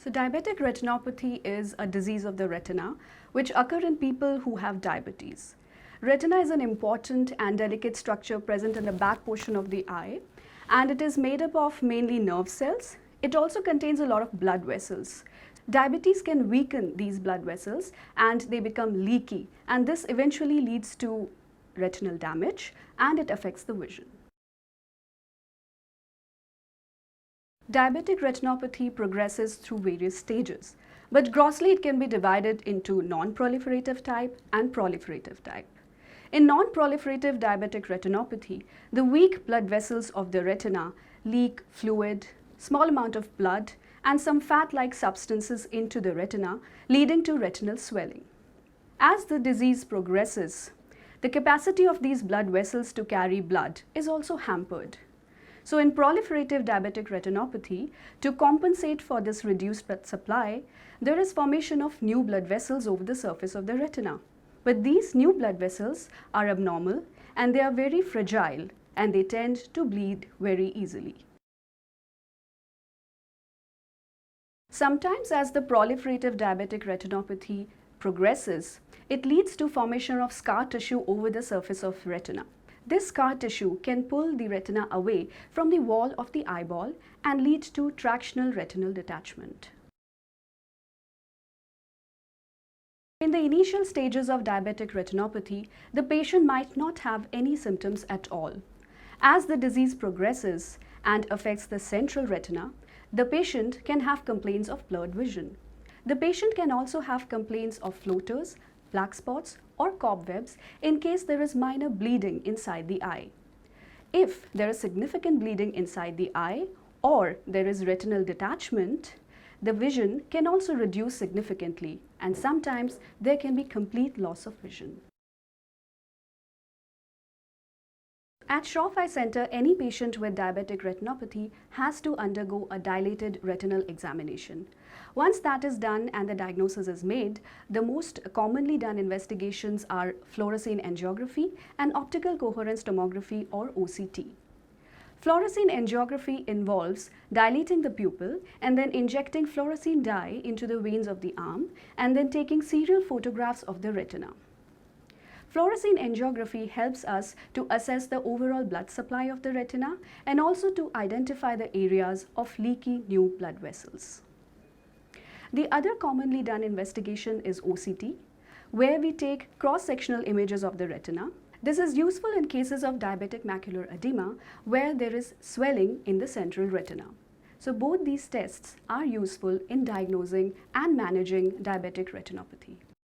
So diabetic retinopathy is a disease of the retina which occur in people who have diabetes. Retina is an important and delicate structure present in the back portion of the eye, and it is made up of mainly nerve cells. It also contains a lot of blood vessels. Diabetes can weaken these blood vessels and they become leaky, and this eventually leads to retinal damage and it affects the vision. Diabetic retinopathy progresses through various stages, but grossly it can be divided into non-proliferative type and proliferative type. In non-proliferative diabetic retinopathy, the weak blood vessels of the retina leak fluid, small amount of blood, and some fat-like substances into the retina, leading to retinal swelling. As the disease progresses, the capacity of these blood vessels to carry blood is also hampered. So in proliferative diabetic retinopathy, to compensate for this reduced blood supply, there is formation of new blood vessels over the surface of the retina. But these new blood vessels are abnormal and they are very fragile and they tend to bleed very easily. Sometimes as the proliferative diabetic retinopathy progresses, it leads to formation of scar tissue over the surface of retina. This scar tissue can pull the retina away from the wall of the eyeball and lead to tractional retinal detachment. In the initial stages of diabetic retinopathy, the patient might not have any symptoms at all. As the disease progresses and affects the central retina, the patient can have complaints of blurred vision. The patient can also have complaints of floaters, black spots, or cobwebs in case there is minor bleeding inside the eye. If there is significant bleeding inside the eye or there is retinal detachment, the vision can also reduce significantly, and sometimes there can be complete loss of vision. At Shroff Eye Centre, any patient with diabetic retinopathy has to undergo a dilated retinal examination. Once that is done and the diagnosis is made, the most commonly done investigations are fluorescein angiography and optical coherence tomography or OCT. Fluorescein angiography involves dilating the pupil and then injecting fluorescein dye into the veins of the arm and then taking serial photographs of the retina. Fluorescein angiography helps us to assess the overall blood supply of the retina and also to identify the areas of leaky new blood vessels. The other commonly done investigation is OCT, where we take cross-sectional images of the retina. This is useful in cases of diabetic macular edema where there is swelling in the central retina. So both these tests are useful in diagnosing and managing diabetic retinopathy.